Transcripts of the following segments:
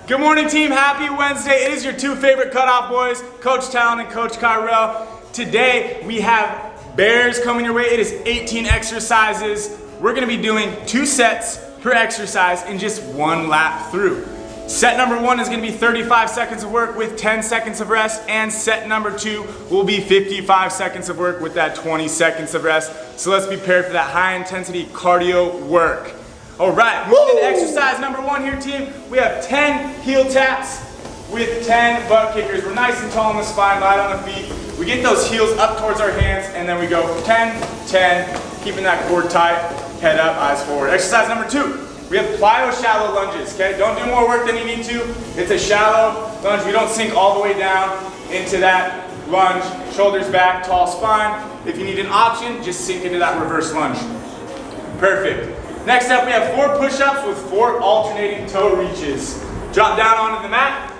Good morning, team. Happy Wednesday. It is your two favorite cutoff boys, Coach Talon and Coach Kyrel. Today we have bears coming your way. It is 18 exercises. We're going to be doing 2 sets per exercise in just 1 lap through. Set number 1 is going to be 35 seconds of work with 10 seconds of rest, and set number 2 will be 55 seconds of work with that 20 seconds of rest. So let's be prepared for that high intensity cardio work. All right, moving into exercise number 1 here, team. We have 10 heel taps with 10 butt kickers. We're nice and tall on the spine, light on the feet. We get those heels up towards our hands, and then we go 10, 10, keeping that core tight, head up, eyes forward. Exercise number 2, we have plyo shallow lunges, okay? Don't do more work than you need to. It's a shallow lunge. We don't sink all the way down into that lunge. Shoulders back, tall spine. If you need an option, just sink into that reverse lunge. Perfect. Next up, we have 4 push-ups with 4 alternating toe reaches. Drop down onto the mat.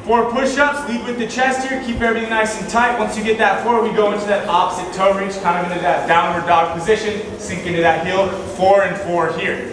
4 push-ups, lead with the chest here, keep everything nice and tight. Once you get that 4, we go into that opposite toe reach, kind of into that downward dog position, sink into that heel, 4 and 4 here.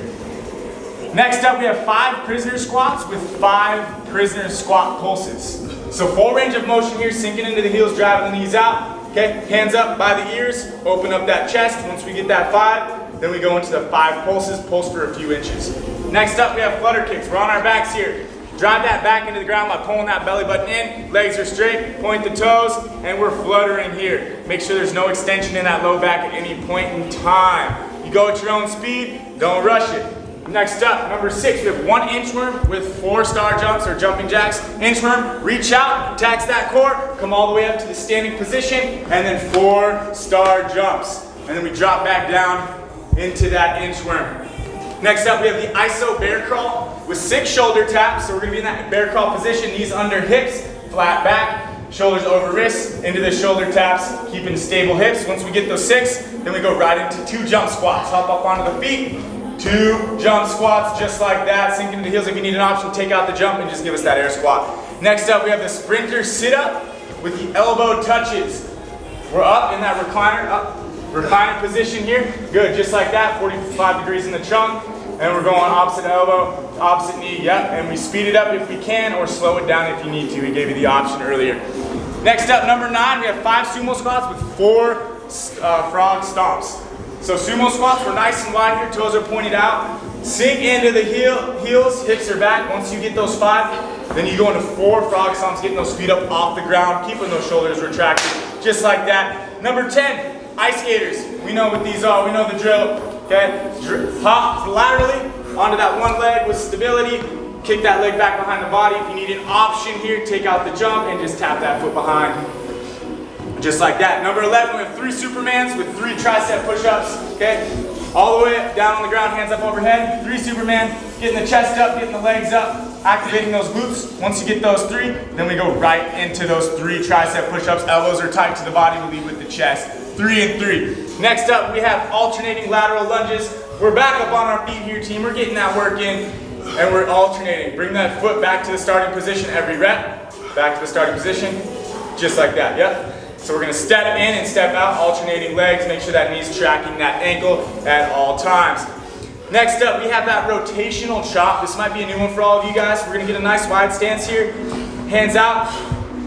Next up, we have 5 prisoner squats with 5 prisoner squat pulses. So full range of motion here, sinking into the heels, driving the knees out. Okay, hands up by the ears, open up that chest. Once we get that 5, then we go into the 5 pulses, pulse for a few inches. Next up, we have flutter kicks. We're on our backs here. Drive that back into the ground by pulling that belly button in, legs are straight, point the toes, and we're fluttering here. Make sure there's no extension in that low back at any point in time. You go at your own speed, don't rush it. Next up, number 6, we have 1 inchworm with 4 star jumps or jumping jacks. Inchworm, reach out, tax that core, come all the way up to the standing position, and then 4 star jumps. And then we drop back down into that inchworm. Next up, we have the iso bear crawl with 6 shoulder taps. So we're going to be in that bear crawl position, knees under hips, flat back, shoulders over wrists, into the shoulder taps, keeping stable hips. Once we get those 6, then we go right into 2 jump squats. Hop up onto the feet, 2 jump squats just like that. Sink into the heels. If you need an option, take out the jump and just give us that air squat. Next up, we have the sprinter sit-up with the elbow touches. We're up in that recliner position here. Good, just like that, 45 degrees in the trunk. And we're going opposite elbow, opposite knee, yep. And we speed it up if we can, or slow it down if you need to. We gave you the option earlier. Next up, number 9, we have 5 sumo squats with 4 frog stomps. So sumo squats, we're nice and wide here, toes are pointed out. Sink into the heels, hips are back. Once you get those 5, then you go into 4 frog stomps, getting those feet up off the ground, keeping those shoulders retracted, just like that. Number 10, ice skaters. We know what these are, we know the drill. Okay, hop laterally onto that one leg with stability, kick that leg back behind the body. If you need an option here, take out the jump and just tap that foot behind. Just like that. Number 11, we have 3 Supermans with 3 tricep push-ups, okay? All the way up, down on the ground, hands up overhead. 3 Superman, getting the chest up, getting the legs up, activating those glutes. Once you get those 3, then we go right into those 3 tricep push-ups. Elbows are tight to the body, we lead with the chest. 3 and 3. Next up, we have alternating lateral lunges. We're back up on our feet here, team. We're getting that work in, and we're alternating. Bring that foot back to the starting position every rep. Back to the starting position, just like that, yep. So we're gonna step in and step out, alternating legs. Make sure that knee's tracking that ankle at all times. Next up, we have that rotational chop. This might be a new one for all of you guys. We're gonna get a nice wide stance here. Hands out,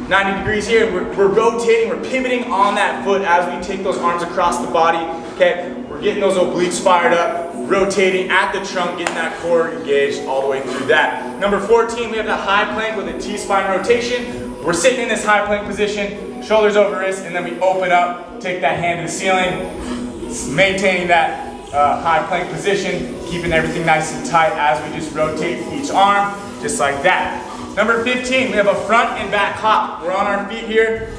90 degrees here. We're rotating, we're pivoting on that foot as we take those arms across the body. Okay, we're getting those obliques fired up, rotating at the trunk, getting that core engaged all the way through that. Number 14, we have the high plank with a T-spine rotation. We're sitting in this high plank position, shoulders over wrists, and then we open up, take that hand to the ceiling, maintaining that high plank position, keeping everything nice and tight as we just rotate each arm, just like that. Number 15, we have a front and back hop. We're on our feet here.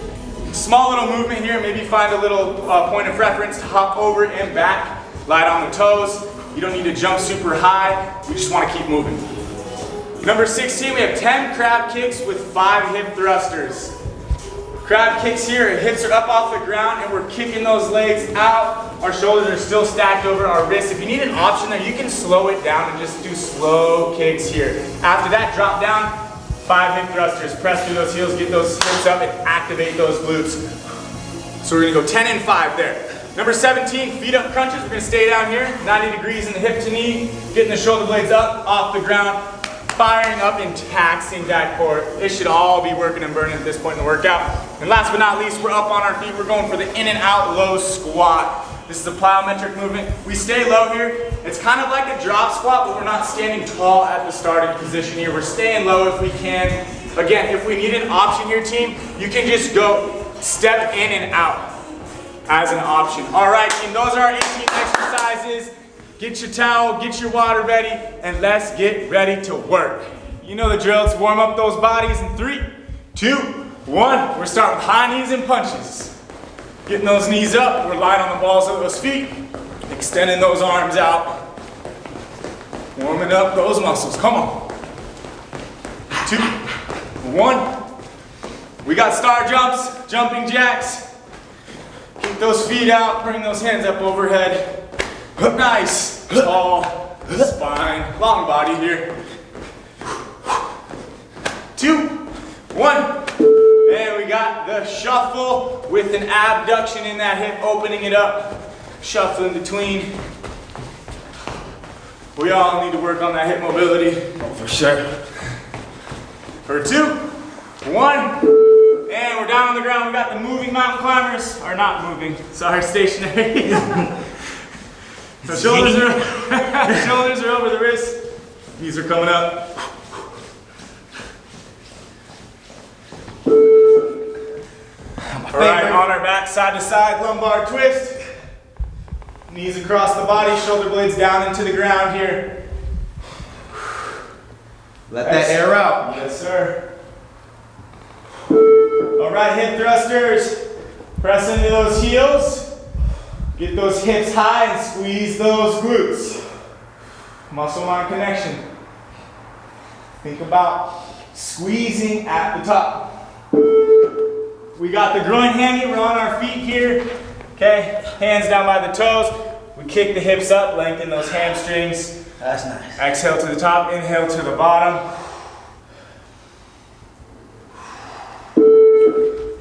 Small little movement here, maybe find a little point of reference to hop over and back. Light on the toes. You don't need to jump super high. We just want to keep moving. Number 16, we have 10 crab kicks with 5 hip thrusters. Crab kicks here, hips are up off the ground and we're kicking those legs out. Our shoulders are still stacked over our wrists. If you need an option there, you can slow it down and just do slow kicks here. After that, drop down, 5 hip thrusters. Press through those heels, get those hips up and activate those glutes. So we're gonna go 10 and 5 there. Number 17, feet up crunches. We're gonna stay down here, 90 degrees in the hip to knee, getting the shoulder blades up, off the ground, firing up and taxing that core. It should all be working and burning at this point in the workout. And last but not least, we're up on our feet. We're going for the in and out low squat. This is a plyometric movement. We stay low here. It's kind of like a drop squat, but we're not standing tall at the starting position here. We're staying low if we can. Again, if we need an option here, team, you can just go step in and out as an option. All right, team, those are our 18 exercises. Get your towel, get your water ready, and let's get ready to work. You know the drill. Let's warm up those bodies in 3, 2, 1. We're starting with high knees and punches. Getting those knees up. We're light on the balls of those feet. Extending those arms out. Warming up those muscles. Come on. 2, 1. We got star jumps, jumping jacks. Keep those feet out. Bring those hands up overhead. Nice, tall spine, long body here. 2, 1, and we got the shuffle with an abduction in that hip, opening it up, shuffle in between. We all need to work on that hip mobility. Oh, for sure. For 2, 1, and we're down on the ground. We got the moving mountain climbers, or not moving, sorry, stationary. The shoulders are over the wrists. Knees are coming up. All right, on our back, side to side, lumbar twist. Knees across the body, shoulder blades down into the ground here. Let that air out. Yes, sir. All right, hip thrusters. Press into those heels. Get those hips high and squeeze those glutes. Muscle mind connection. Think about squeezing at the top. We got the groin hanging, we're on our feet here. Okay, hands down by the toes. We kick the hips up, lengthen those hamstrings. That's nice. Exhale to the top, inhale to the bottom.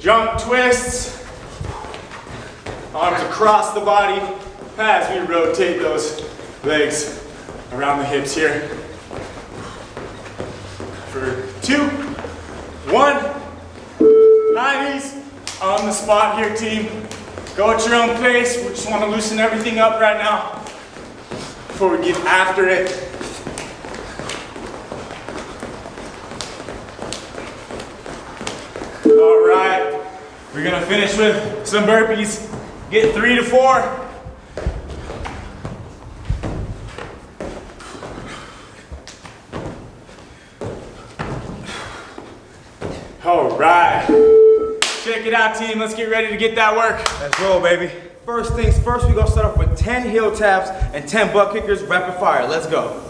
Jump twists. Arms across the body as we rotate those legs around the hips here. For 2, 1, high knees on the spot here, team. Go at your own pace. We just want to loosen everything up right now before we get after it. All right, we're gonna finish with some burpees. Get 3 to 4. All right. Check it out, team. Let's get ready to get that work. Let's roll, baby. First things first, we're gonna start off with 10 heel taps and 10 butt kickers, rapid fire. Let's go.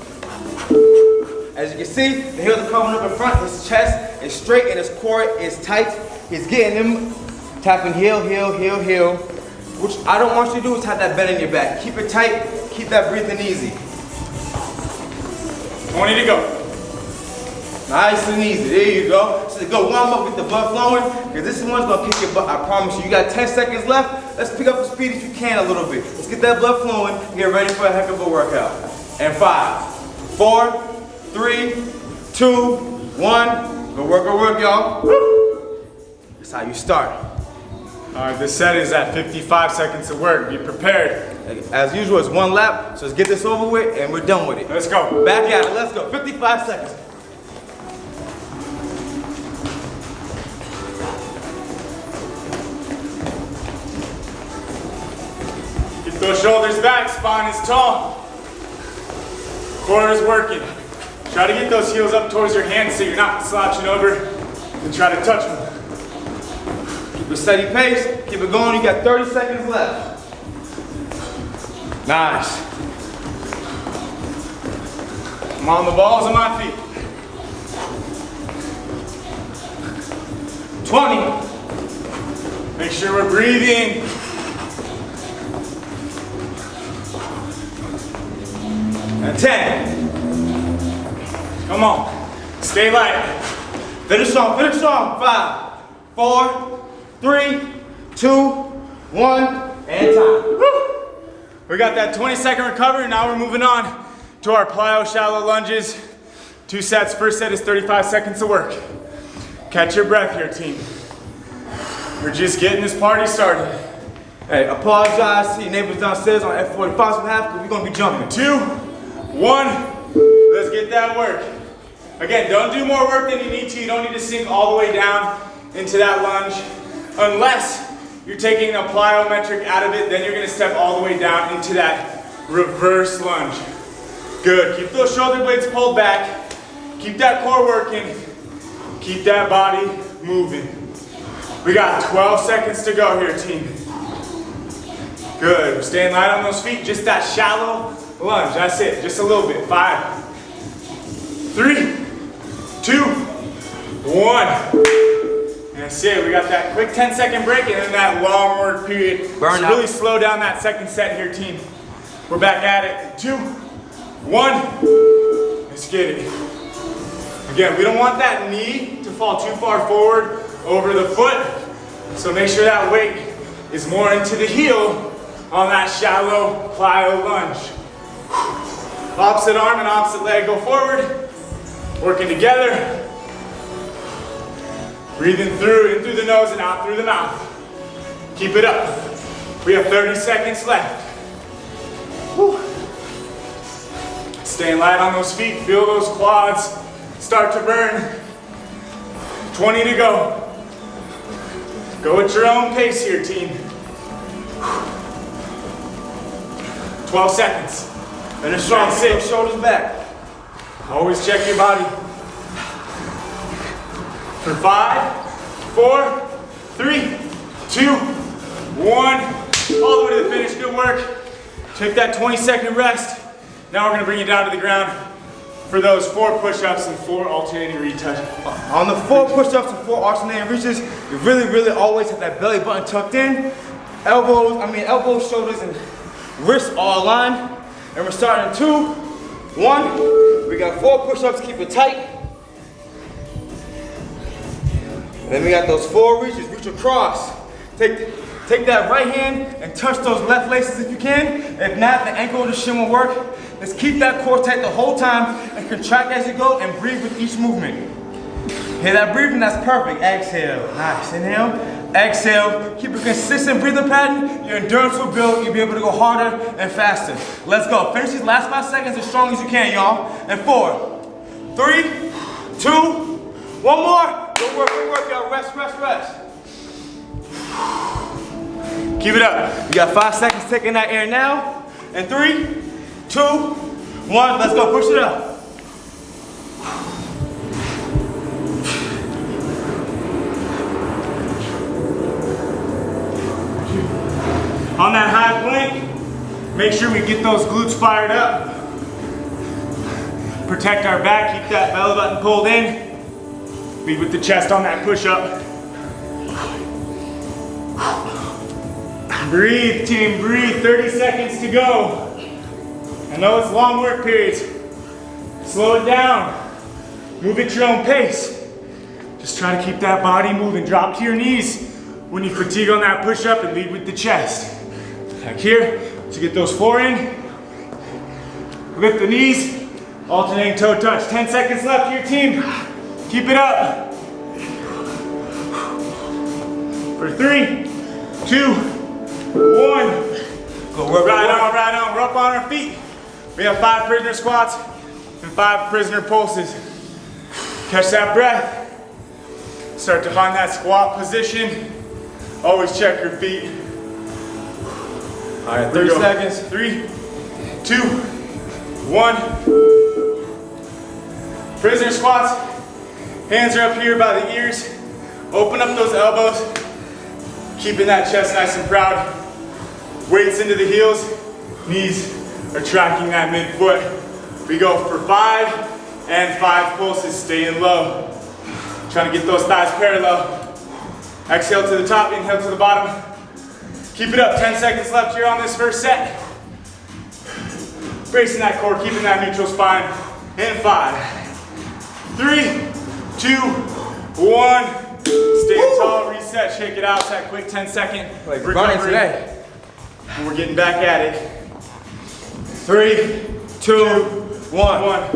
As you can see, the heels are coming up in front. His chest is straight and his core is tight. He's getting them, tapping heel, heel, heel, heel. Which I don't want you to do is have that bend in your back. Keep it tight, keep that breathing easy. 20 to go. Nice and easy, there you go. So go warm up with the blood flowing, because this one's gonna kick your butt, I promise you. You got 10 seconds left. Let's pick up the speed if you can a little bit. Let's get that blood flowing and get ready for a heck of a workout. And 5, 4, 3, 2, 1. Go work, y'all. That's how you start. All right, this set is at 55 seconds of work. Be prepared. As usual, it's 1 lap, so let's get this over with and we're done with it. Let's go. Back at it, let's go. 55 seconds. Get those shoulders back, spine is tall. Core is working. Try to get those heels up towards your hands so you're not slouching over and try to touch them. Keep a steady pace, keep it going. You got 30 seconds left. Nice. I'm on the balls of my feet. 20. Make sure we're breathing. And 10. Come on. Stay light. Finish strong, finish strong. 5, 4, 3, 2, 1, and time. Woo. We got that 20-second recovery. Now we're moving on to our plyo shallow lunges. 2 sets, first set is 35 seconds of work. Catch your breath here, team. We're just getting this party started. Hey, apologize to your neighbors downstairs on F45 because we're gonna be jumping. 2, 1, let's get that work. Again, don't do more work than you need to. You don't need to sink all the way down into that lunge. Unless you're taking a plyometric out of it, then you're gonna step all the way down into that reverse lunge. Good, keep those shoulder blades pulled back. Keep that core working. Keep that body moving. We got 12 seconds to go here, team. Good, we're staying light on those feet. Just that shallow lunge, that's it, just a little bit. 5, 3, 2, 1. That's it, we got that quick 10-second break and then that long work period. Burn Just out. really slow down that second set here, team. We're back at it. 2, 1, let's get it. Again, we don't want that knee to fall too far forward over the foot, so make sure that weight is more into the heel on that shallow plyo lunge. Opposite arm and opposite leg go forward, working together. Breathing through, in through the nose and out through the mouth. Keep it up. We have 30 seconds left. Whew. Staying light on those feet, feel those quads start to burn. 20 to go. Go at your own pace here, team. 12 seconds. And a strong sit, shoulders back. Always check your body. For 5, 4, 3, 2, 1. All the way to the finish, good work. Take that 20-second rest. Now we're gonna bring you down to the ground for those 4 push-ups and 4 alternating retouch. On the 4 push-ups and 4 alternating reaches, you really always have that belly button tucked in. Elbows, shoulders, and wrists all aligned. And we're starting in 2, 1. We got 4 push-ups, keep it tight. And then we got those 4 reaches, reach across. Take that right hand and touch those left laces if you can. If not, the ankle or the shin will work. Let's keep that core tight the whole time and contract as you go and breathe with each movement. Hear that breathing? That's perfect. Exhale. Nice. Inhale. Exhale. Keep a consistent breathing pattern. Your endurance will build. You'll be able to go harder and faster. Let's go. Finish these last 5 seconds as strong as you can, y'all. And 4, 3, 2, 1 more. Good work, y'all. Rest. Keep it up. You got 5 seconds taking that air now. And 3, 2, 1. Let's go. Push it up. On that high plank, make sure we get those glutes fired up. Protect our back, keep that belly button pulled in. Lead with the chest on that push-up. Breathe, team, breathe. 30 seconds to go. I know it's long work periods. Slow it down. Move at your own pace. Just try to keep that body moving. Drop to your knees when you fatigue on that push-up and lead with the chest. Back here, to get those 4 in. Lift the knees, alternating toe touch. 10 seconds left here, team. Keep it up. For 3, 2, 1. Go work. Right on. We're up on our feet. We have 5 prisoner squats and 5 prisoner pulses. Catch that breath. Start to find that squat position. Always check your feet. All right, 30 seconds. 3, 2, 1. Prisoner squats. Hands are up here by the ears. Open up those elbows. Keeping that chest nice and proud. Weights into the heels. Knees are tracking that midfoot. We go for 5 and 5 pulses, staying low. Trying to get those thighs parallel. Exhale to the top, inhale to the bottom. Keep it up, 10 seconds left here on this first set. Bracing that core, keeping that neutral spine. And 5, 3, 2, 1. Stay tall, reset, shake it out. It's that quick 10-second recovery. Today. And we're getting back at it. 3, 2, 1.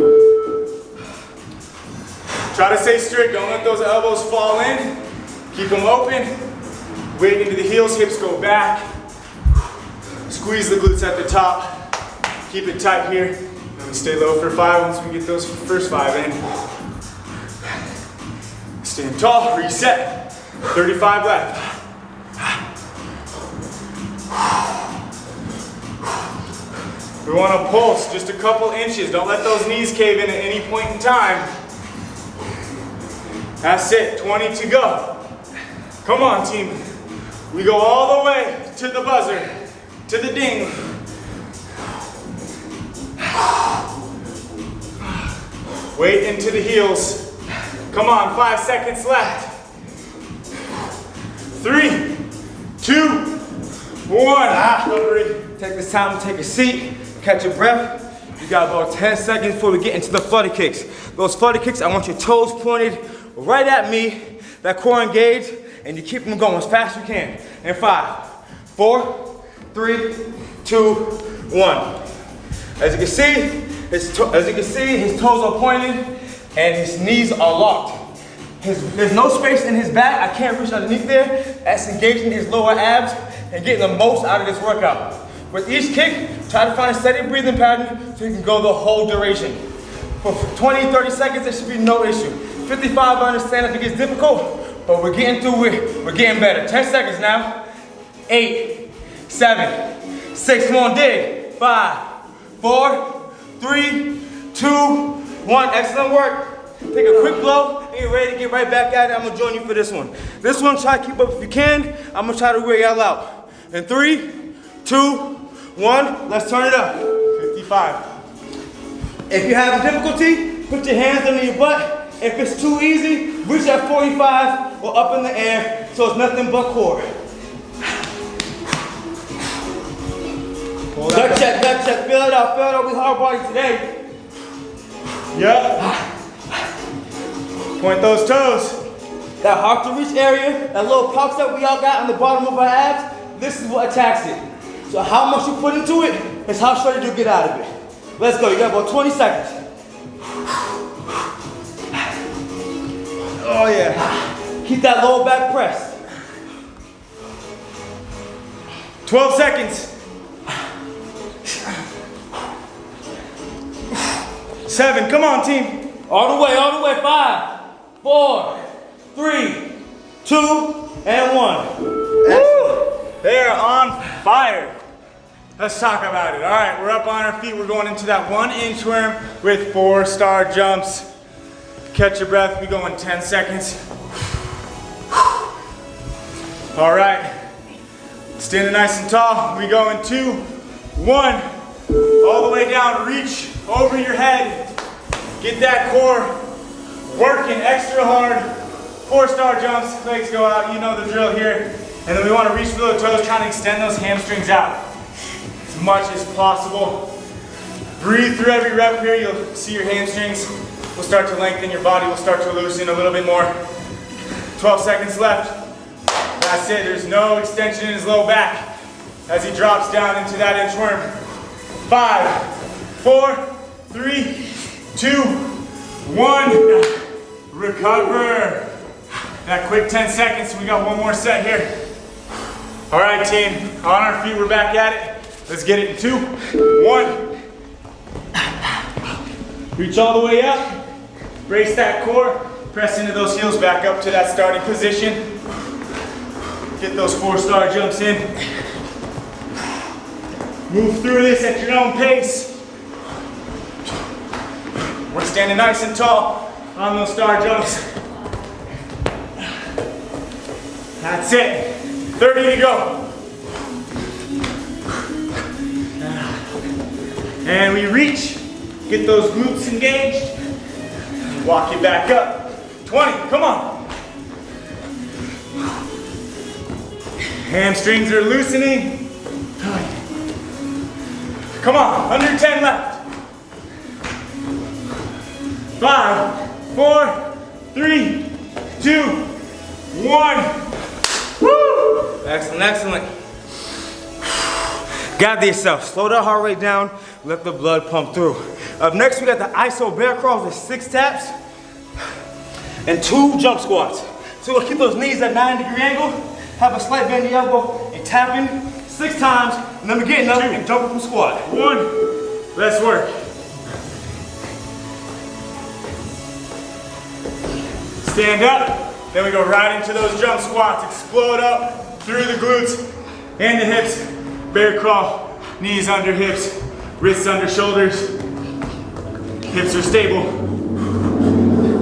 Try to stay strict, don't let those elbows fall in. Keep them open. Weight into the heels, hips go back. Squeeze the glutes at the top. Keep it tight here. And we stay low for 5 once we get those first 5 in. Stand tall, reset. 35 left. We want to pulse just a couple inches. Don't let those knees cave in at any point in time. That's it, 20 to go. Come on, team. We go all the way to the buzzer, to the ding. Weight into the heels. Come on, 5 seconds left. 3, 2, 1. Take this time to take a seat, catch your breath. You got about 10 seconds before we get into the flutter kicks. Those flutter kicks, I want your toes pointed right at me, that core engaged, and you keep them going as fast as you can. In 5, 4, 3, 2, 1. As you can see, his toes are pointed and his knees are locked. There's no space in his back. I can't reach underneath there. That's engaging his lower abs and getting the most out of this workout. With each kick, try to find a steady breathing pattern so you can go the whole duration. For 20, 30 seconds, there should be no issue. 55, I understand if it gets difficult, but we're getting through it. We're getting better. 10 seconds now. 8, 7, 6, come on, dig. 5, 4, 3, 2, 1. Excellent work. Take a quick blow and get ready to get right back at it. I'm gonna join you for this one. This one, try to keep up if you can. I'm gonna try to wear y'all out. In 3, 2, 1, let's turn it up. 55. If you're having difficulty, put your hands under your butt. If it's too easy, reach at 45 or up in the air so it's nothing but core. Gut check, feel it out, we hard body today. Yep. Point those toes. That hard to reach area, that little pouch that we all got on the bottom of our abs, this is what attacks it. So how much you put into it is how shredded you get out of it. Let's go, you got about 20 seconds. Oh yeah. Keep that lower back press. 12 seconds. 7, come on, team. All the way, 5, 4, 3, 2, and 1. Excellent. They are on fire. Let's talk about it. All right, we're up on our feet. We're going into that 1 inchworm with 4-star jumps. Catch your breath. We go in 10 seconds. All right. Standing nice and tall. We go in 2, 1. All the way down. Reach over your head. Get that core working extra hard. 4-star jumps. Legs go out. You know the drill here. And then we want to reach for the toes, trying to extend those hamstrings out as much as possible. Breathe through every rep here. You'll see your hamstrings will start to lengthen. Your body will start to loosen a little bit more. 12 seconds left. That's it. There's no extension in his low back as he drops down into that inchworm. 5, 4, 3, 2, 1. Recover. That quick 10 seconds. We got one more set here. All right, team. On our feet, we're back at it. Let's get it in 2, 1. Reach all the way up. Brace that core. Press into those heels back up to that starting position. Get those 4-star jumps in. Move through this at your own pace. We're standing nice and tall on those star jumps. That's it. 30 to go. And we reach. Get those glutes engaged. Walk it back up. 20, come on. Hamstrings are loosening. Come on, under 10 left. 5, 4, 3, 2, 1. Woo! Excellent, excellent. Gather yourself. Slow the heart rate down. Let the blood pump through. Up next, we got the ISO bear crawls with 6 taps. and 2 jump squats. So we'll keep those knees at 90-degree angle, have a slight bend in the elbow, and tapping 6 times, and then we're getting up and jumping from squat. 1, let's work. Stand up, then we go right into those jump squats. Explode up through the glutes and the hips. Bear crawl, knees under hips, wrists under shoulders. Hips are stable.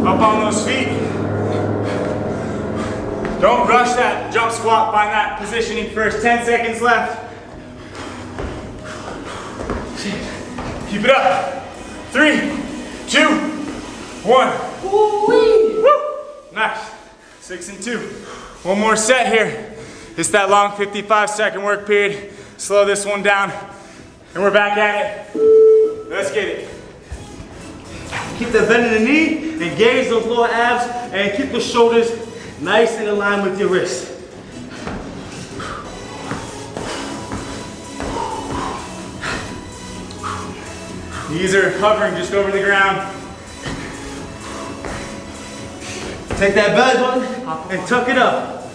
Up on those feet. Don't rush that jump squat, find that positioning first. 10 seconds left. Keep it up. 3, 2, 1. Woo! Nice. 6 and 2. One more set here. It's that long 55-second work period. Slow this one down. And we're back at it. Let's get it. Keep the bend in the knee, engage those lower abs, and keep the shoulders nice and aligned with your wrists. Knees are hovering just over the ground. Take that belly button and tuck it up.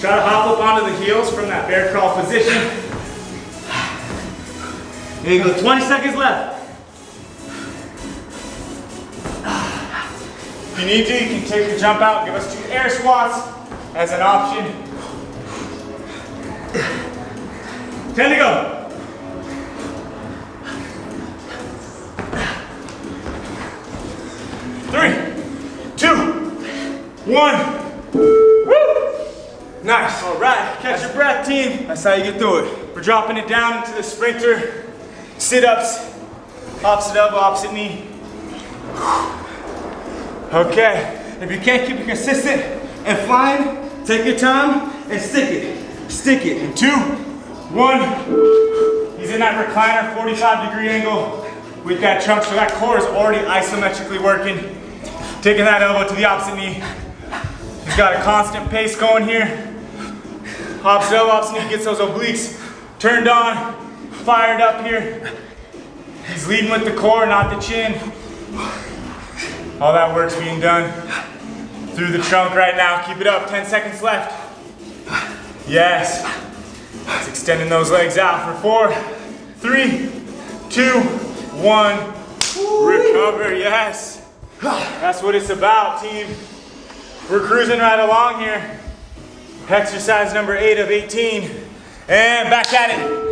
Try to hop up onto the heels from that bear crawl position. There you go, 20 seconds left. If you need to, you can take the jump out. Give us 2 air squats as an option. 10 to go. 3, 2, 1. Woo! Nice. All right, catch your breath, team. That's how you get through it. We're dropping it down into the sprinter. Sit-ups, opposite elbow, opposite knee. Okay. If you can't keep it consistent and flying, take your time and stick it. Stick it. And 2, 1. He's in that recliner, 45-degree angle with that trunk, so that core is already isometrically working. Taking that elbow to the opposite knee. He's got a constant pace going here. Opposite elbow, opposite knee gets those obliques turned on, fired up here. He's leading with the core, not the chin. All that work's being done through the trunk right now. Keep it up, 10 seconds left. Yes. He's extending those legs out for 4, 3, 2, 1. Recover, yes. That's what it's about, team. We're cruising right along here. Exercise number 8 of 18. And back at it.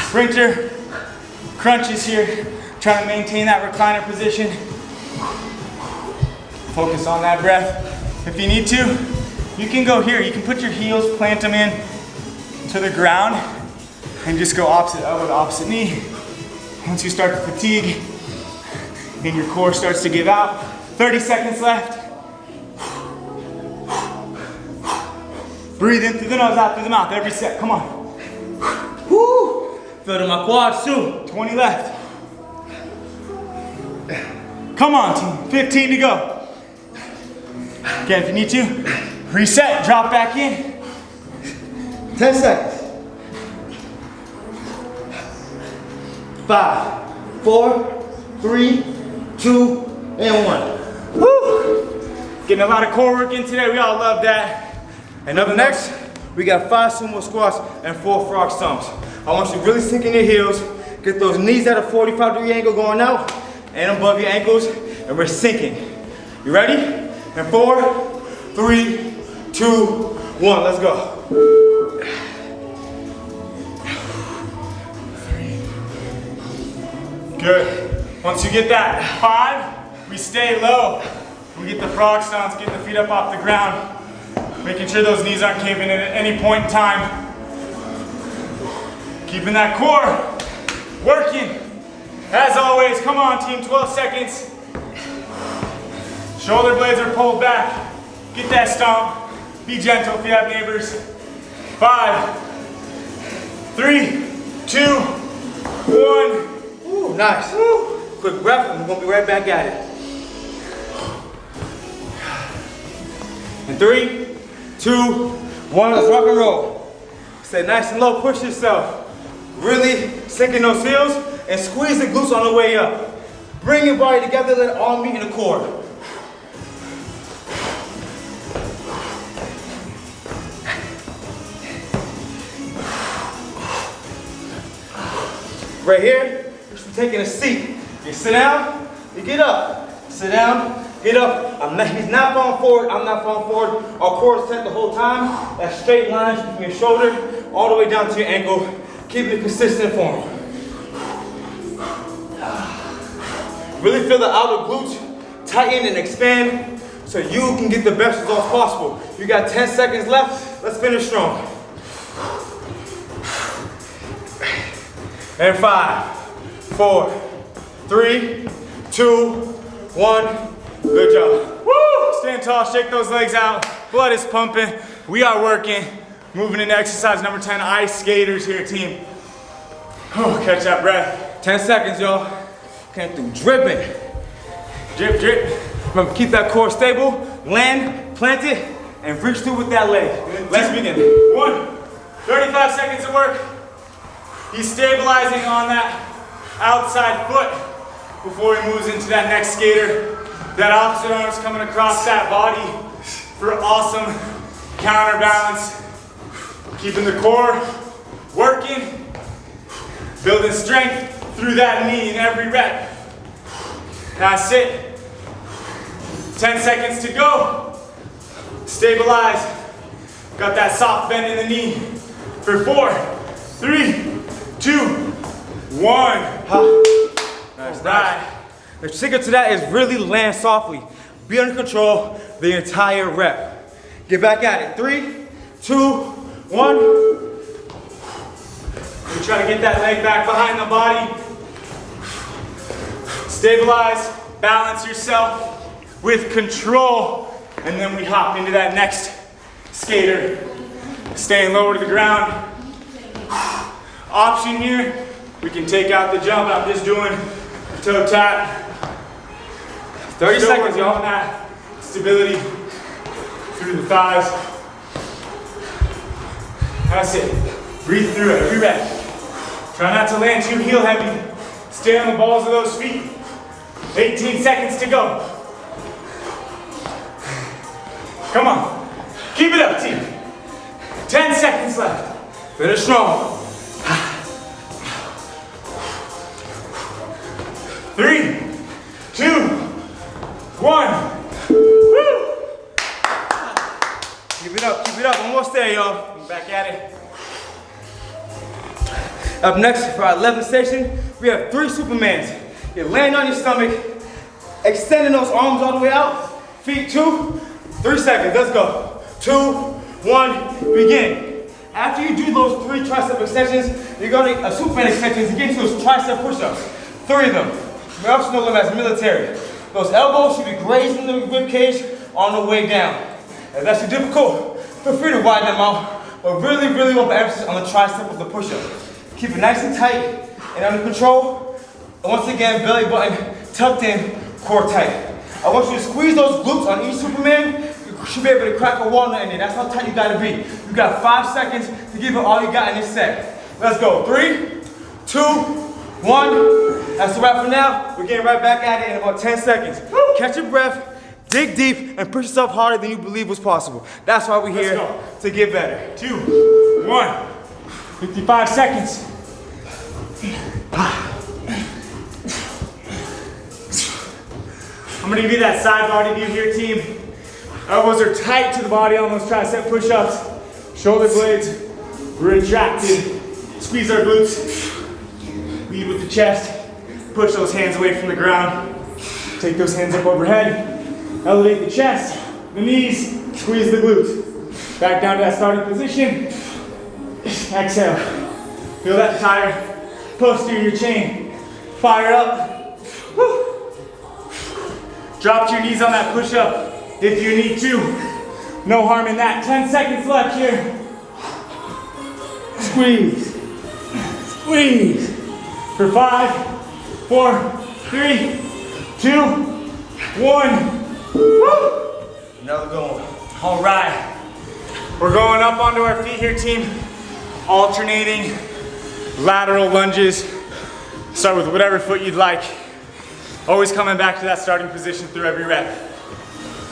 Sprinter, crunches here. Trying to maintain that recliner position. Focus on that breath. If you need to, you can go here. You can put your heels, plant them in to the ground, and just go opposite elbow to opposite knee. Once you start to fatigue and your core starts to give out, 30 seconds left. Breathe in through the nose, out through the mouth, every set, come on. Woo! Feel it in my quads too. 20 left. Come on, team, 15 to go. Again, if you need to, reset, drop back in. 10 seconds. 5, 4, 3, 2, and 1. Woo! Getting a lot of core work in today, we all love that. And up next, we got 5 sumo squats and 4 frog stomps. I want you to really sink in your heels, get those knees at a 45-degree angle going out and above your ankles, and we're sinking. You ready? And 4, 3, 2, 1, let's go. Good. Once you get that 5, we stay low. We get the frog stomps, get the feet up off the ground, making sure those knees aren't caving in at any point in time. Keeping that core working. As always, come on team, 12 seconds. Shoulder blades are pulled back. Get that stomp. Be gentle if you have neighbors. 5, 3, 2, 1. Ooh, nice. Woo. Quick breath, and we're gonna be right back at it. And 3, 2, 1, let's rock and roll. Stay nice and low, push yourself. Really sink in those heels and squeeze the glutes on the way up. Bring your body together, let it all meet in the core. Right here, you should be taking a seat. You sit down, you get up. Sit down, get up. He's not falling forward, I'm not falling forward. Our core is tight the whole time. That straight line from your shoulder all the way down to your ankle. Keep it consistent form. Really feel the outer glutes tighten and expand so you can get the best results possible. You got 10 seconds left. Let's finish strong. And 5, 4, 3, 2, 1. Good job. Woo! Stand tall, shake those legs out. Blood is pumping. We are working. Moving into exercise number 10, ice skaters here, team. Oh, catch that breath. 10 seconds, y'all. Came through dripping. Drip, drip. Remember, keep that core stable, land, plant it, and reach through with that leg. Let's begin. 1, 35 seconds of work. He's stabilizing on that outside foot before he moves into that next skater. That opposite arm is coming across that body for awesome counterbalance. Keeping the core working, building strength through that knee in every rep. That's it. 10 seconds to go. Stabilize. Got that soft bend in the knee for 4, 3, 2, 1. Nice, right. The secret to that is really land softly. Be under control the entire rep. Get back at it. 3, 2, 1. You try to get that leg back behind the body. Stabilize, balance yourself with control, and then we hop into that next skater. Staying lower to the ground. Option here, we can take out the jump. I'm just doing a toe tap. 30 seconds, y'all. On that stability through the thighs. That's it. Breathe through it every rep. Try not to land too heel heavy. Stay on the balls of those feet. 18 seconds to go. Come on. Keep it up, team. 10 seconds left. Finish strong. 3, 2, 1. Woo! Keep it up, keep it up. Almost there, y'all. Back at it. Up next for our 11th station, we have 3 Supermans. You land on your stomach, extending those arms all the way out. Feet 2, 3 seconds. Let's go. 2, 1, begin. After you do those 3 tricep extensions, you're going to Superman extensions to get into those tricep push-ups. 3 of them. We also know them as military. Those elbows should be grazing the rib cage on the way down. If that's too difficult, feel free to widen them out, but really, really want to put emphasis on the tricep of the push-up. Keep it nice and tight and under control. And once again, belly button tucked in, core tight. I want you to squeeze those glutes on each Superman. You should be able to crack a walnut in there. That's how tight you gotta be. You got 5 seconds to give it all you got in this set. Let's go. 3, 2, 1. That's the wrap for now. We're getting right back at it in about 10 seconds. Catch your breath, dig deep, and push yourself harder than you believe was possible. That's why we're here to get better. 2, 1. 55 seconds. I'm gonna give you that side body view here, team. Elbows are tight to the body on those tricep push-ups. Shoulder blades retracted. Squeeze our glutes. Lead with the chest. Push those hands away from the ground. Take those hands up overhead. Elevate the chest, the knees, squeeze the glutes. Back down to that starting position. Exhale. Feel that tire. Posterior chain. Fire up. Woo. Drop to your knees on that push-up if you need to. No harm in that. 10 seconds left here. Squeeze. Squeeze. For 5, 4, 3, 2, 1. Woo! Another good one. All right. We're going up onto our feet here, team. Alternating lateral lunges. Start with whatever foot you'd like. Always coming back to that starting position through every rep.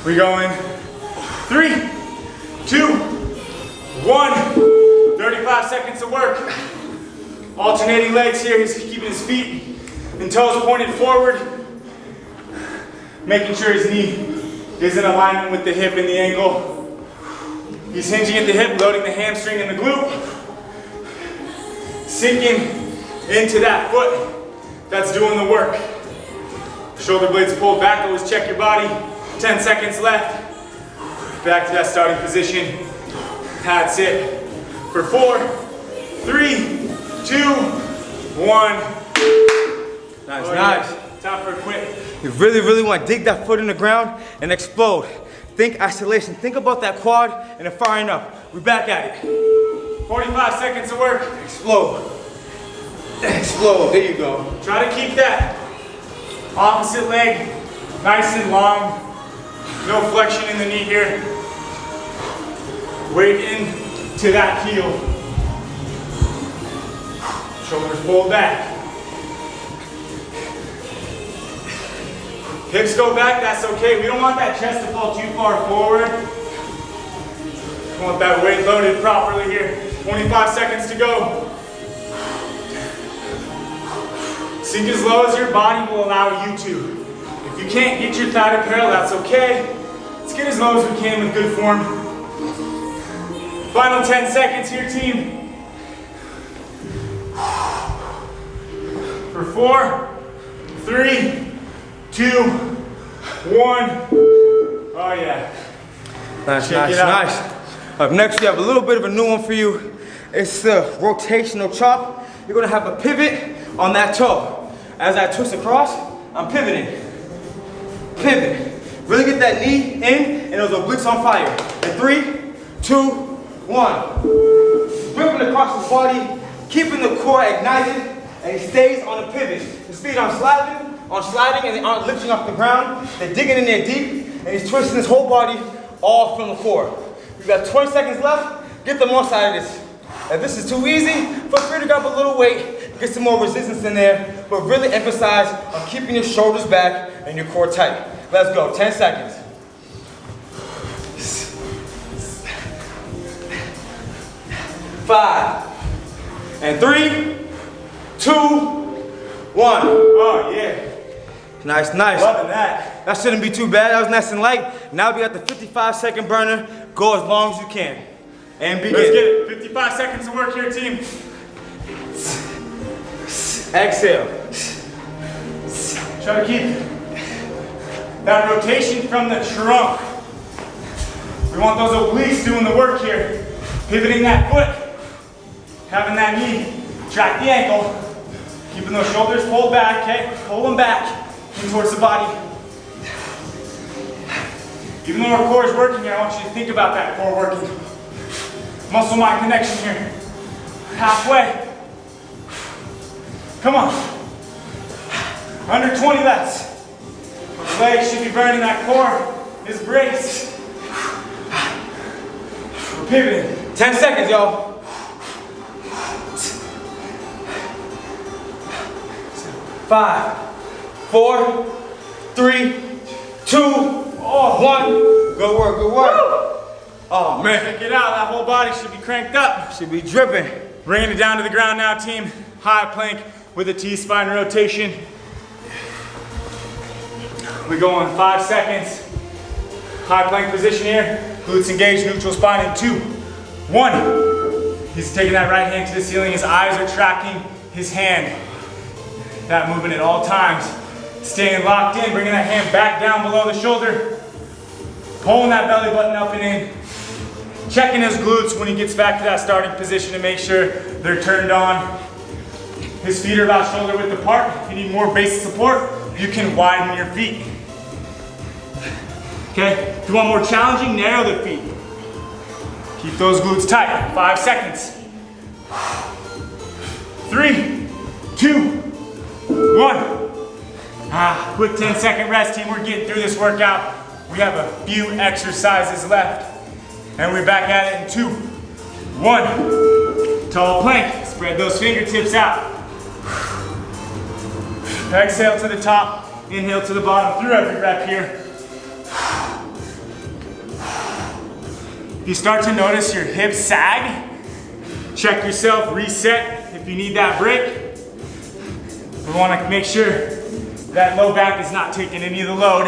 We go in 3, 2, 1. 35 seconds of work. Alternating legs here. He's keeping his feet and toes pointed forward. Making sure his knee is in alignment with the hip and the ankle. He's hinging at the hip, loading the hamstring and the glute. Sinking into that foot that's doing the work. Shoulder blades pulled back, always check your body. 10 seconds left. Back to that starting position. That's it. For 4, 3, 2, 1. Nice, Oh, nice. yeah. Time for a quit. You really want to dig that foot in the ground and explode. Think isolation. Think about that quad and then firing up. We're back at it. 45 seconds of work. Explode. Explode. There you go. Try to keep that opposite leg nice and long. No flexion in the knee here. Weight into that heel. Shoulders pulled back. Hips go back, that's okay. We don't want that chest to fall too far forward. We want that weight loaded properly here. 25 seconds to go. Sink as low as your body will allow you to. If you can't get your thigh to parallel, that's okay. Let's get as low as we can with good form. Final 10 seconds here, team. For 4, 3, 2, 1. Oh yeah. Nice, Check nice, it out. nice. Up next, we have a little bit of a new one for you. It's the rotational chop. You're gonna have a pivot on that toe. As I twist across, I'm pivoting. Pivot. Really get that knee in and those obliques on fire. In 3, 2, 1. Gripping across the body, keeping the core ignited, and he stays on the pivot. His feet are sliding, and they aren't lifting off the ground. They're digging in there deep, and he's twisting his whole body all from the core. We've got 20 seconds left. Get the most out of this. If this is too easy, feel free to grab a little weight, get some more resistance in there, but really emphasize on keeping your shoulders back and your core tight. Let's go, 10 seconds. 5, and 3, 2, 1. Oh yeah. Nice, nice. Loving that. That shouldn't be too bad. That was nice and light. Now we got the 55-second burner. Go as long as you can. And begin. Let's get it. 55 seconds of work here, team. Exhale. Try to keep that rotation from the trunk. We want those obliques doing the work here. Pivoting that foot. Having that knee track the ankle. Keeping those shoulders pulled back, okay? Pull them back in towards the body. Even though our core is working here, I want you to think about that core working. Muscle mind connection here. Halfway. Come on. Under 20 left. Those legs should be burning that core. His brace. We're pivoting. 10 seconds, y'all. 5, 4, 3, 2, 1. Good work, good work. Oh man. Check it out, that whole body should be cranked up. Should be dripping. Bringing it down to the ground now, team. High plank with a T-spine rotation. We go on 5 seconds. High plank position here. Glutes engaged, neutral spine in 2, 1. He's taking that right hand to the ceiling. His eyes are tracking his hand. That movement at all times. Staying locked in, bringing that hand back down below the shoulder. Pulling that belly button up and in. Checking his glutes when he gets back to that starting position to make sure they're turned on. His feet are about shoulder width apart. If you need more base support, you can widen your feet. Okay, if you want more challenging, narrow the feet. Keep those glutes tight. 5 seconds. 3, 2, 1. Quick 10-second rest, team. We're getting through this workout. We have a few exercises left. And we're back at it in 2, 1. Tall plank. Spread those fingertips out. Exhale to the top, inhale to the bottom through every rep here. If you start to notice your hips sag, check yourself, reset if you need that break. We want to make sure that low back is not taking any of the load.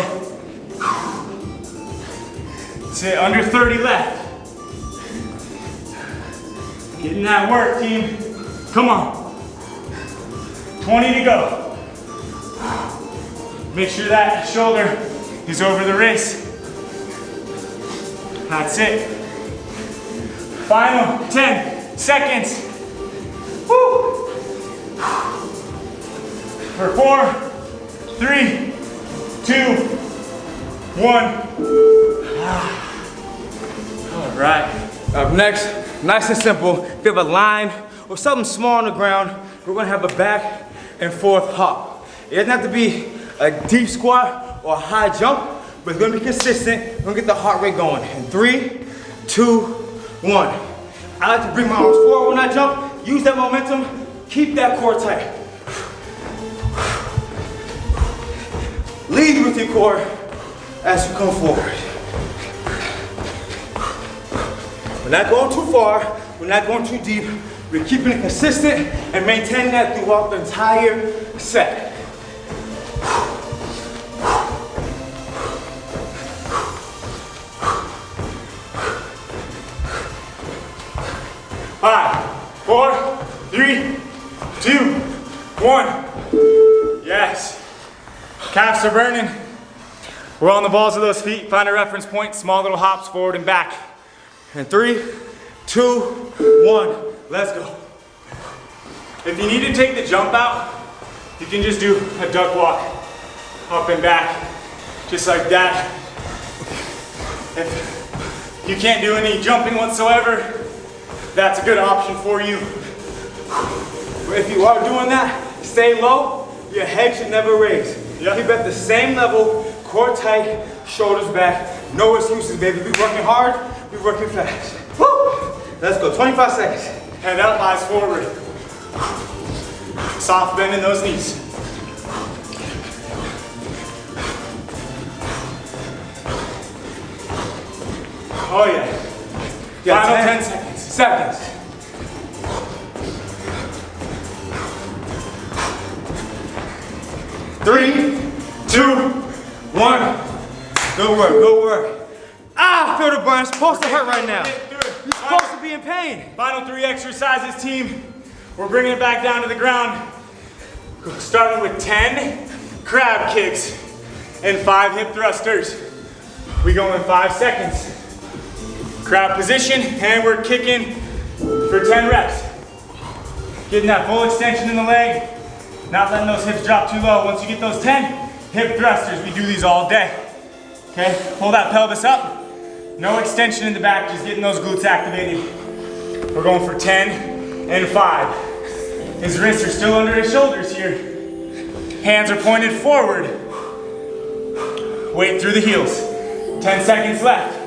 Say under 30 left. Getting that work, team. Come on. 20 to go. Make sure that shoulder is over the wrist. That's it. Final 10 seconds. Woo. For 4, 3, 2, 1. All right. Up next, nice and simple. If you have a line or something small on the ground, we're gonna have a back and forth hop. It doesn't have to be a deep squat or a high jump, but it's gonna be consistent. We're gonna get the heart rate going. In 3, 2, 1. I like to bring my arms forward when I jump. Use that momentum. Keep that core tight. Lead with your core as you come forward. We're not going too far. We're not going too deep. We're keeping it consistent and maintaining that throughout the entire set. 5, 4, 3, 2, 1. Yes. Calves are burning. We're on the balls of those feet. Find a reference point. Small little hops forward and back. And 3, 2, 1. Let's go. If you need to take the jump out, you can just do a duck walk. Up and back. Just like that. If you can't do any jumping whatsoever, that's a good option for you. But if you are doing that, stay low. Your head should never raise. Yep. Keep at the same level, core tight, shoulders back. No excuses, baby. We're working hard, we're working fast. Woo! Let's go, 25 seconds. Head up, eyes forward. Soft bend in those knees. Oh yeah. Final 10 seconds. 3, 2, 1. Good work, good work. Ah, I feel the burn. It's supposed to hurt right now. You're supposed to be in pain. Final 3 exercises, team. We're bringing it back down to the ground. Starting with 10 crab kicks and 5 hip thrusters. We go in 5 seconds. Crab position, and we're kicking for 10 reps. Getting that full extension in the leg, not letting those hips drop too low. Once you get those 10 hip thrusters, we do these all day. Okay, pull that pelvis up. No extension in the back, just getting those glutes activated. We're going for 10 and 5. His wrists are still under his shoulders here. Hands are pointed forward. Weight through the heels. 10 seconds left.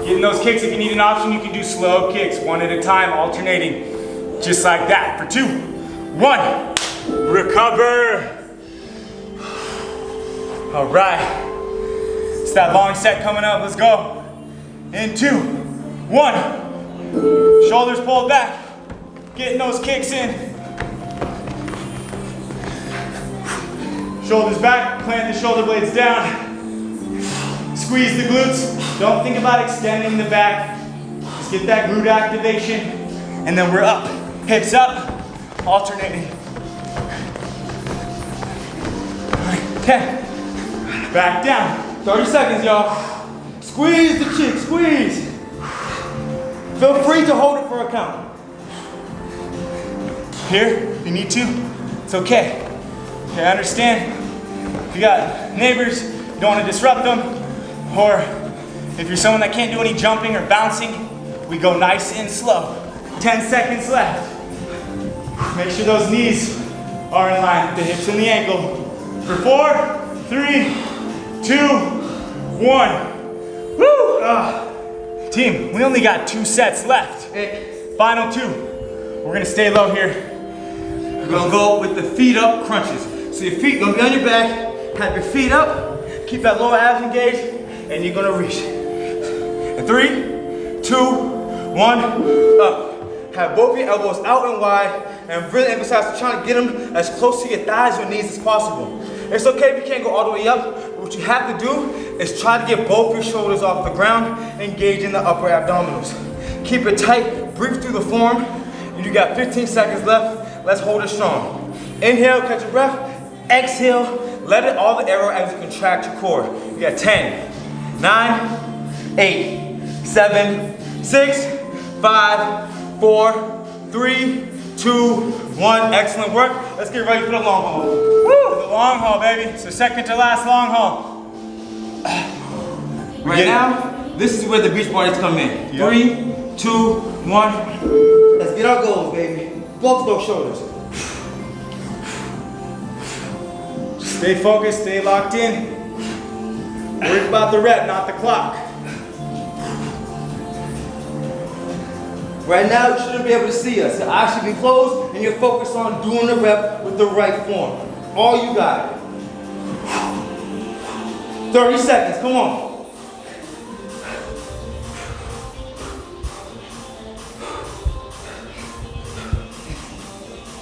Getting those kicks, if you need an option, you can do slow kicks, 1 at a time, alternating. Just like that, for 2, 1. Recover. All right. It's that long set coming up, let's go. In 2, 1. Shoulders pulled back. Getting those kicks in. Shoulders back, plant the shoulder blades down. Squeeze the glutes. Don't think about extending the back. Just get that glute activation. And then we're up. Hips up, alternating. 10. Back down. 30 seconds, y'all. Squeeze the cheek, squeeze. Feel free to hold it for a count. Here, if you need to, it's okay. Okay, I understand. If you got neighbors, you don't want to disrupt them, or if you're someone that can't do any jumping or bouncing, we go nice and slow. 10 seconds left. Make sure those knees are in line with the hips and the ankle. For 4, 3, 2, 1. Woo! Team, we only got 2 sets left. Final 2. We're gonna stay low here. We're gonna go with the feet up crunches. So your feet gonna be on your back, have your feet up, keep that lower abs engaged, and you're gonna reach. And 3, 2, 1, up. Have both your elbows out and wide, and really emphasize trying to get them as close to your thighs or knees as possible. It's okay if you can't go all the way up, but what you have to do is try to get both your shoulders off the ground, engaging the upper abdominals. Keep it tight, breathe through the form, and you got 15 seconds left. Let's hold it strong. Inhale, catch your breath. Exhale, let it all the arrow as you contract your core. You got 10, 9, 8, 7, 6, 5, 4, 3, 2, 1. Excellent work. Let's get ready for the long haul. Woo! The long haul, baby. So second to last long haul. Right now, this is where the beach bodies come in. 3, 2, 1. Let's get our goals, baby. Both those shoulders. Stay focused, stay locked in. Worry about the rep, not the clock. Right now, you shouldn't be able to see us. Your eyes should be closed, and you're focused on doing the rep with the right form. All you got. 30 seconds, come on.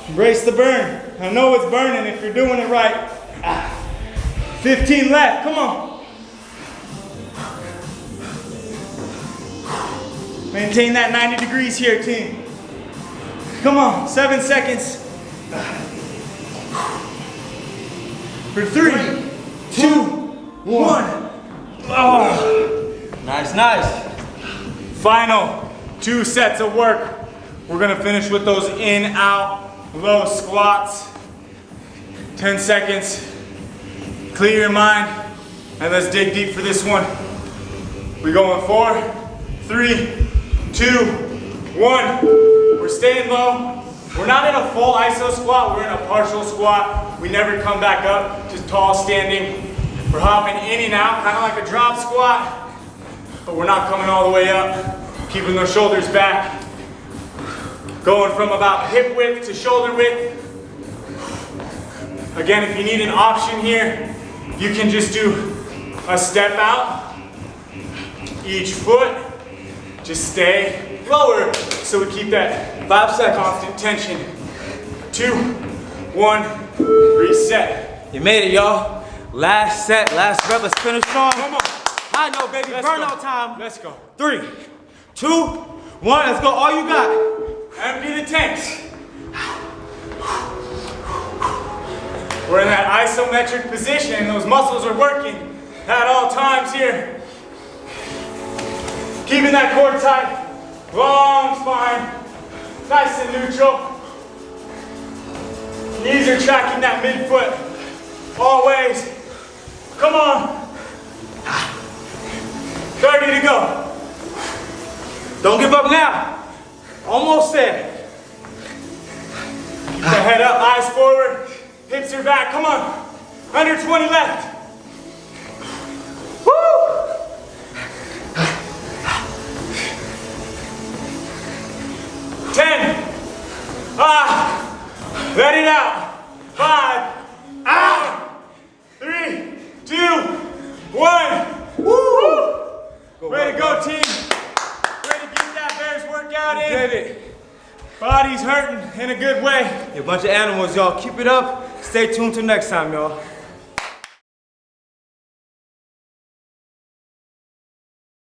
Embrace the burn. I know it's burning if you're doing it right. 15 left, come on. Maintain that 90 degrees here, team. Come on, 7 seconds. For 3, 2, 1. Oh. Nice, nice. Final 2 sets of work. We're gonna finish with those in, out, low squats. 10 seconds. Clear your mind, and let's dig deep for this one. We going 4, 3, 2, 1. We're staying low. We're not in a full iso squat, we're in a partial squat. We never come back up to tall standing. We're hopping in and out, kind of like a drop squat, but we're not coming all the way up. Keeping those shoulders back. Going from about hip width to shoulder width. Again, if you need an option here, you can just do a step out. Each foot, just stay lower. So we keep that 5 second constant tension. 2, 1, reset. You made it, y'all. Last set, last rep. Let's finish strong. Come on. I know, baby. Burnout time. Let's go. 3, 2, 1. Let's go. All you got. Empty the tanks. We're in that isometric position. Those muscles are working at all times here. Keeping that core tight. Long spine. Nice and neutral. Knees are tracking that midfoot. Always. Come on. 30 to go. Don't give up now. Almost there. Keep the head up, eyes forward. Hips are back, come on. Under 20 left. Woo! Let it out. 5, 3, 2, 1. Woo! Way to go, team. Ready to get that Bears workout in. Did it. Body's hurting in a good way. You're a bunch of animals, y'all. Keep it up. Stay tuned till next time, y'all.